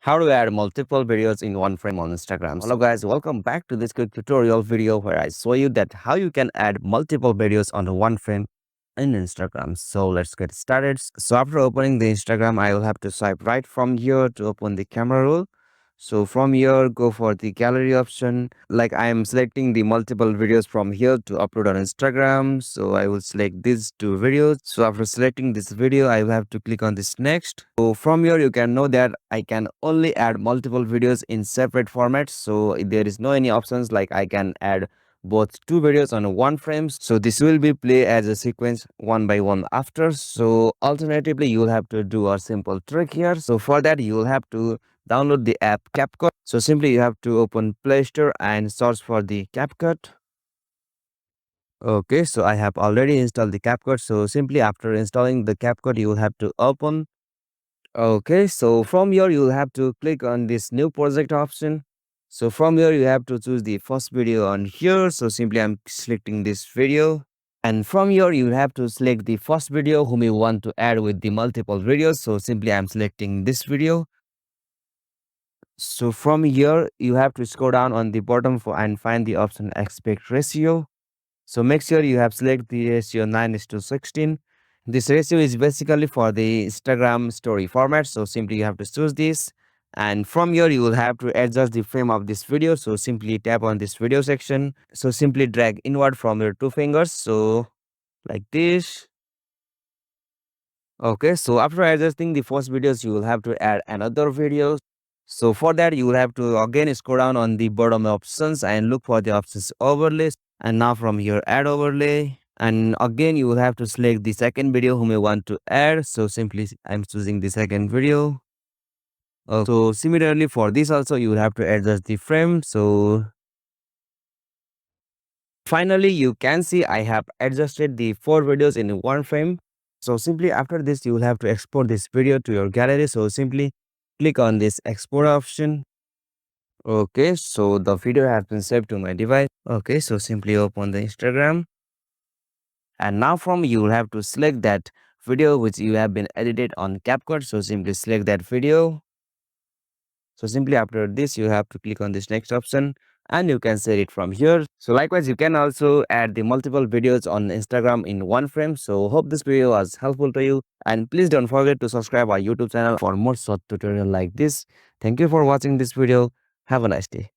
How to add multiple videos in one frame on Instagram. Hello guys, welcome back to this quick tutorial video where I show you that how you can add multiple videos on one frame in Instagram. So let's get started. So after opening the Instagram, I will have to swipe right from here to open the camera roll. So from here, go for the gallery option. Like I am selecting the multiple videos from here to upload on Instagram. So I will select these two videos. So after selecting this video, I will have to click on this next. So from here, you can know that I can only add multiple videos in separate formats. So there is no any options like I can add both two videos on one frame. So this will be play as a sequence one by one after. So alternatively, you will have to do a simple trick here. So for that, you will have to download the app CapCut. So simply you have to open Play Store and search for the CapCut. Okay, so I have already installed the CapCut. So simply after installing the CapCut, you will have to open. Okay, so from here you will have to click on this new project option. So from here you have to choose the first video on here. So simply I'm selecting this video. And from here you have to select the first video whom you want to add with the multiple videos. So simply I'm selecting this video. So from here, you have to scroll down on the bottom and find the option aspect ratio. So make sure you have select the ratio 9:16. This ratio is basically for the Instagram story format. So simply you have to choose this. And from here, you will have to adjust the frame of this video. So simply tap on this video section. So simply drag inward from your two fingers. So like this. Okay, so after adjusting the first videos, you will have to add another video. So for that, you will have to again scroll down on the bottom options and look for the options overlay. And now from here, add overlay. And again, you will have to select the second video whom you want to add. So simply, I'm choosing the second video. So similarly for this also, you will have to adjust the frame. So finally, you can see I have adjusted the 4 videos in one frame. So simply after this, you will have to export this video to your gallery. So simply click on this export option. Okay, so the video has been saved to my device. Okay, so simply open the Instagram. And now from you will have to select that video which you have been edited on CapCut. So simply select that video. So simply after this, you have to click on this next option and you can set it from here. So likewise, you can also add the multiple videos on Instagram in one frame. So hope this video was helpful to you. And please don't forget to subscribe our YouTube channel for more short tutorial like this. Thank you for watching this video. Have a nice day.